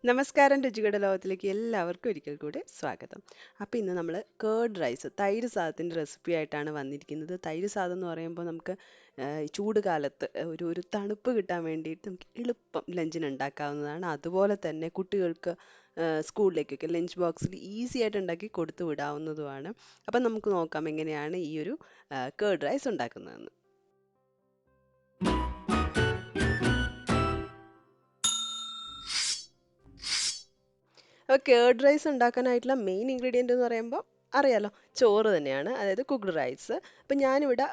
നമസ്കാരം രുചിയുടെ ലോകത്തിലേക്ക് എല്ലാവർക്കും ഒരിക്കൽ കൂടെ സ്വാഗതം. അപ്പോൾ ഇന്ന് നമ്മൾ കേർഡ് റൈസ് തൈര് സാദത്തിൻ്റെ റെസിപ്പി ആയിട്ടാണ് വന്നിരിക്കുന്നത്. തൈര് സാദം എന്ന് പറയുമ്പോൾ നമുക്ക് ചൂട് കാലത്ത് ഒരു തണുപ്പ് കിട്ടാൻ വേണ്ടിയിട്ട് നമുക്ക് എളുപ്പം ലഞ്ചിന് ഉണ്ടാക്കാവുന്നതാണ്. അതുപോലെ തന്നെ കുട്ടികൾക്ക് സ്കൂളിലേക്കൊക്കെ ലഞ്ച് ബോക്സിൽ ഈസി ആയിട്ട് ഉണ്ടാക്കി കൊടുത്തു വിടാവുന്നതുമാണ്. അപ്പം നമുക്ക് നോക്കാം എങ്ങനെയാണ് ഈ ഒരു കേർഡ് റൈസ് ഉണ്ടാക്കുന്നതെന്ന്. അപ്പോൾ കേർഡ് റൈസ് ഉണ്ടാക്കാനായിട്ടുള്ള മെയിൻ ഇൻഗ്രീഡിയൻ്റ് എന്ന് പറയുമ്പോൾ അറിയാലോ, ചോറ് തന്നെയാണ്, അതായത് കുക്ക്ഡ് റൈസ്. അപ്പം ഞാനിവിടെ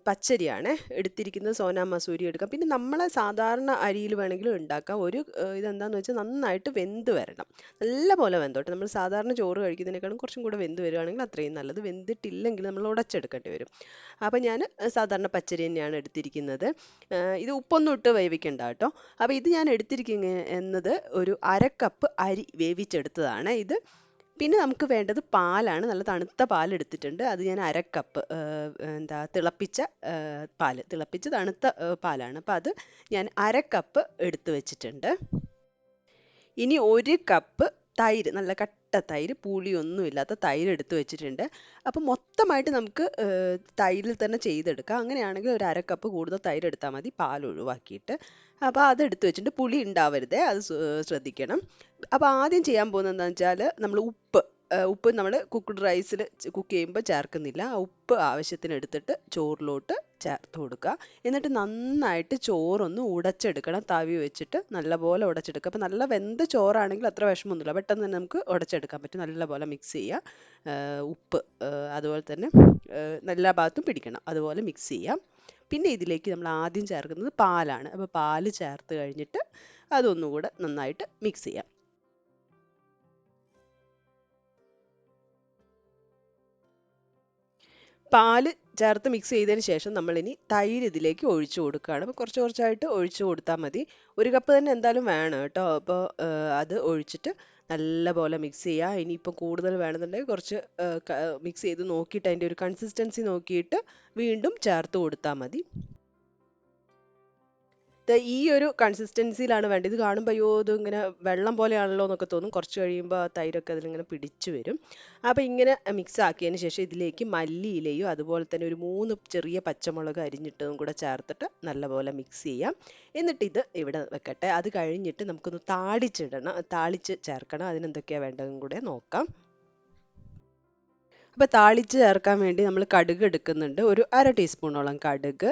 പച്ചരിയാണ് എടുത്തിരിക്കുന്നത്. സോനാ മസൂരി എടുക്കാം, പിന്നെ നമ്മളെ സാധാരണ അരിയിൽ വേണമെങ്കിലും ഉണ്ടാക്കാം. ഇതെന്താണെന്ന് വെച്ചാൽ നന്നായിട്ട് വെന്ത് വരണം, നല്ല പോലെ വെന്തോട്ടെ. നമ്മൾ സാധാരണ ചോറ് കഴിക്കുന്നതിനേക്കാളും കുറച്ചും കൂടെ വെന്ത് വരികയാണെങ്കിൽ അത്രയും നല്ലത്. വെന്തിട്ടില്ലെങ്കിൽ നമ്മൾ ഉടച്ചെടുക്കേണ്ടി വരും. അപ്പം ഞാൻ സാധാരണ പച്ചരി തന്നെയാണ് എടുത്തിരിക്കുന്നത്. ഇത് ഉപ്പൊന്നും ഇട്ട് വേവിക്കണ്ട കേട്ടോ. അപ്പോൾ ഇത് ഞാൻ എടുത്തിരിക്കുന്നത് ഒരു അരക്കപ്പ് അരി വേവിച്ചെടുത്തതാണ് ഇത്. പിന്നെ നമുക്ക് വേണ്ടത് പാലാണ്. നല്ല തണുത്ത പാൽ എടുത്തിട്ടുണ്ട്. അത് ഞാൻ അരക്കപ്പ് തിളപ്പിച്ച തിളപ്പിച്ച് തണുത്ത പാലാണ്. അപ്പോൾ അത് ഞാൻ അരക്കപ്പ് എടുത്ത് വെച്ചിട്ടുണ്ട്. ഇനി ഒരു കപ്പ് തൈര്, നല്ല കട്ട തൈര്, പുളിയൊന്നുമില്ലാത്ത തൈര് എടുത്ത് വെച്ചിട്ടുണ്ട്. അപ്പം മൊത്തമായിട്ട് നമുക്ക് തൈരിൽ തന്നെ ചെയ്തെടുക്കാം. അങ്ങനെയാണെങ്കിൽ ഒരു അരക്കപ്പ് കൂടുതൽ തൈര് എടുത്താൽ മതി, പാൽ ഒഴിവാക്കിയിട്ട്. അപ്പോൾ അതെടുത്ത് വെച്ചിട്ടുണ്ട്. പുളി ഉണ്ടാവരുതേ, അത് ശ്രദ്ധിക്കണം. അപ്പോൾ ആദ്യം ചെയ്യാൻ പോകുന്നത് എന്താണെന്ന് വെച്ചാൽ നമ്മൾ ഉപ്പ് നമ്മൾ കുക്ക്ഡ് റൈസിൽ കുക്ക് ചെയ്യുമ്പോൾ ചേർക്കുന്നില്ല. ആ ഉപ്പ് ആവശ്യത്തിന് എടുത്തിട്ട് ചോറിലോട്ട് ചേർത്ത് കൊടുക്കുക. എന്നിട്ട് നന്നായിട്ട് ചോറൊന്ന് ഉടച്ചെടുക്കണം. തവി വെച്ചിട്ട് നല്ലപോലെ ഉടച്ചെടുക്കുക. അപ്പോൾ നല്ല വെന്ത ചോറാണെങ്കിൽ അത്ര വിഷമമൊന്നുമില്ല, പെട്ടെന്ന് തന്നെ നമുക്ക് ഉടച്ചെടുക്കാൻ പറ്റും. നല്ലപോലെ മിക്സ് ചെയ്യുക. ഉപ്പ് അതുപോലെ തന്നെ എല്ലാ ഭാഗത്തും പിടിക്കണം, അതുപോലെ മിക്സ് ചെയ്യാം. പിന്നെ ഇതിലേക്ക് നമ്മൾ ആദ്യം ചേർക്കുന്നത് പാലാണ്. അപ്പോൾ പാല് ചേർത്ത് കഴിഞ്ഞിട്ട് അതൊന്നുകൂടെ നന്നായിട്ട് മിക്സ് ചെയ്യാം. പാല് ചേർത്ത് മിക്സ് ചെയ്തതിന് ശേഷം നമ്മളിനി തൈര് ഇതിലേക്ക് ഒഴിച്ചു കൊടുക്കുകയാണ്. അപ്പോൾ കുറച്ച് കുറച്ചായിട്ട് ഒഴിച്ചു കൊടുത്താൽ മതി. ഒരു കപ്പ് തന്നെ എന്തായാലും വേണം കേട്ടോ. അപ്പോൾ അത് ഒഴിച്ചിട്ട് നല്ലപോലെ മിക്സ് ചെയ്യുക. ഇനിയിപ്പോൾ കൂടുതൽ വേണമെന്നുണ്ടെങ്കിൽ കുറച്ച് മിക്സ് ചെയ്ത് നോക്കിയിട്ട് അതിൻ്റെ ഒരു കൺസിസ്റ്റൻസി നോക്കിയിട്ട് വീണ്ടും ചേർത്ത് കൊടുത്താൽ മതി. ഈ ഒരു കൺസിസ്റ്റൻസിയിലാണ് വേണ്ടത്. ഇത് കാണുമ്പോൾ അയ്യോ ഇത് ഇങ്ങനെ വെള്ളം പോലെയാണല്ലോ എന്നൊക്കെ തോന്നും. കുറച്ച് കഴിയുമ്പോൾ ആ തൈരൊക്കെ അതിലിങ്ങനെ പിടിച്ചു വരും. അപ്പോൾ ഇങ്ങനെ മിക്സ് ആക്കിയതിന് ശേഷം ഇതിലേക്ക് മല്ലിയിലയും അതുപോലെ തന്നെ ഒരു 3 ചെറിയ പച്ചമുളക് അരിഞ്ഞിട്ടതും കൂടെ ചേർത്തിട്ട് നല്ലപോലെ മിക്സ് ചെയ്യാം. എന്നിട്ട് ഇത് ഇവിടെ വെക്കട്ടെ. അത് കഴിഞ്ഞിട്ട് നമുക്കൊന്ന് താളിച്ച് ചേർക്കണം. അതിനെന്തൊക്കെയാണ് വേണ്ടതെന്നും കൂടെ നോക്കാം. അപ്പോൾ താളിച്ച് ചേർക്കാൻ വേണ്ടി നമ്മൾ കടുക് എടുക്കുന്നുണ്ട്, ഒരു 1/2 ടീസ്പൂണോളം കടുക്.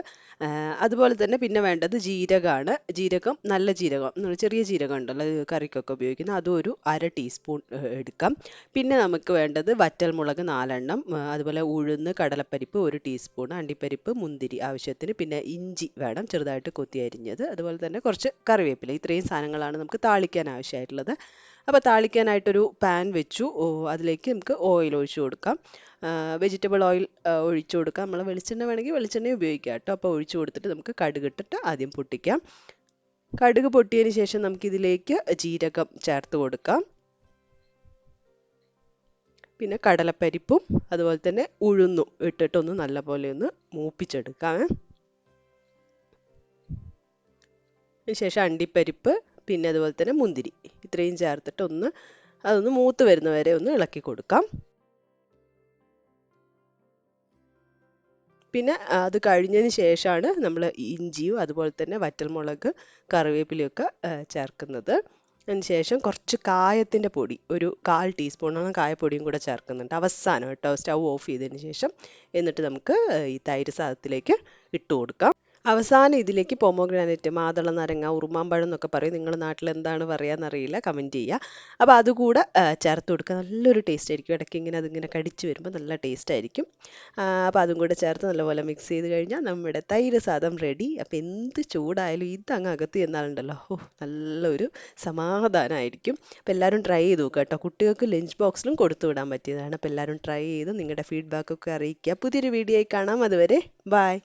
അതുപോലെ തന്നെ പിന്നെ വേണ്ടത് ജീരകമാണ്. ജീരകം, നല്ല ജീരകം, ചെറിയ ജീരകം ഉണ്ടല്ലോ കറിക്കൊക്കെ ഉപയോഗിക്കുന്നത്, അതും ഒരു 1/2 ടീസ്പൂൺ എടുക്കാം. പിന്നെ നമുക്ക് വേണ്ടത് വറ്റൽമുളക് 4 എണ്ണം, അതുപോലെ ഉഴുന്ന്, കടലപ്പരിപ്പ് 1 ടീസ്പൂൺ, അണ്ടിപ്പരിപ്പ്, മുന്തിരി ആവശ്യത്തിന്, പിന്നെ ഇഞ്ചി വേണം ചെറുതായിട്ട് കൊത്തി അരിഞ്ഞത്, അതുപോലെ തന്നെ കുറച്ച് കറിവേപ്പില. ഇത്രയും സാധനങ്ങളാണ് നമുക്ക് താളിക്കാൻ ആവശ്യമായിട്ടുള്ളത്. അപ്പോൾ താളിക്കാനായിട്ടൊരു പാൻ വെച്ചു. അതിലേക്ക് നമുക്ക് ഓയിൽ ഒഴിച്ചു കൊടുക്കാം. വെജിറ്റബിൾ ഓയിൽ ഒഴിച്ചു കൊടുക്കാം. നമ്മൾ വെളിച്ചെണ്ണ വേണമെങ്കിൽ വെളിച്ചെണ്ണ ഉപയോഗിക്കാം കേട്ടോ. അപ്പോൾ ഒഴിച്ചു കൊടുത്തിട്ട് നമുക്ക് കടുകിട്ടിട്ട് ആദ്യം പൊട്ടിക്കാം. കടുക് പൊട്ടിയതിന് ശേഷം നമുക്കിതിലേക്ക് ജീരകം ചേർത്ത് കൊടുക്കാം. പിന്നെ കടലപ്പരിപ്പും അതുപോലെ തന്നെ ഉഴുന്നും ഇട്ടിട്ടൊന്ന് നല്ലപോലെ ഒന്ന് മൂപ്പിച്ചെടുക്കാം. ശേഷം അണ്ടിപ്പരിപ്പ്, പിന്നെ അതുപോലെ തന്നെ മുന്തിരി, ഇത്രയും ചേർത്തിട്ട് അതൊന്ന് മൂത്ത് വരുന്നവരെ ഒന്ന് ഇളക്കി കൊടുക്കാം. പിന്നെ അത് കഴിഞ്ഞതിന് ശേഷമാണ് നമ്മൾ ഇഞ്ചിയും അതുപോലെ തന്നെ വറ്റൽമുളക്, കറിവേപ്പിലയൊക്കെ ചേർക്കുന്നത്. അതിന് ശേഷം കുറച്ച് കായത്തിൻ്റെ പൊടി, ഒരു 1/4 ടീസ്പൂണോളം കായപ്പൊടിയും കൂടെ ചേർക്കുന്നുണ്ട് അവസാനം കേട്ടോ, സ്റ്റൗ ഓഫ് ചെയ്തതിന് ശേഷം. എന്നിട്ട് നമുക്ക് ഈ തൈര് സാദത്തിലേക്ക് ഇട്ട് കൊടുക്കാം. അവസാനം ഇതിലേക്ക് പൊമോഗ്രാനൈറ്റ്, മാതള നാരങ്ങ, ഉറുമാമ്പഴം എന്നൊക്കെ പറയും, നിങ്ങളുടെ നാട്ടിൽ എന്താണ് പറയാന്നറിയില്ല, കമൻറ്റ് ചെയ്യുക. അപ്പോൾ അതുകൂടെ ചേർത്ത് കൊടുക്കുക. നല്ലൊരു ടേസ്റ്റ് ആയിരിക്കും. ഇടയ്ക്ക് ഇങ്ങനെ അതിങ്ങനെ കടിച്ച് വരുമ്പോൾ നല്ല ടേസ്റ്റ് ആയിരിക്കും. അപ്പോൾ അതും കൂടെ ചേർത്ത് നല്ലപോലെ മിക്സ് ചെയ്ത് കഴിഞ്ഞാൽ നമ്മുടെ തൈര് സാദം റെഡി. അപ്പോൾ എന്ത് ചൂടായാലും ഇതങ്ങ് അകത്ത് ചെന്നാലുണ്ടല്ലോ, നല്ലൊരു സമാധാനമായിരിക്കും. അപ്പോൾ എല്ലാവരും ട്രൈ ചെയ്ത് നോക്കുക കേട്ടോ. കുട്ടികൾക്ക് ലഞ്ച് ബോക്സിലും കൊടുത്തു വിടാൻ പറ്റിയതാണ്. അപ്പോൾ എല്ലാവരും ട്രൈ ചെയ്ത് നിങ്ങളുടെ ഫീഡ്ബാക്കൊക്കെ അറിയിക്കുക. പുതിയൊരു വീഡിയോയിൽ കാണാം. അതുവരെ ബൈ.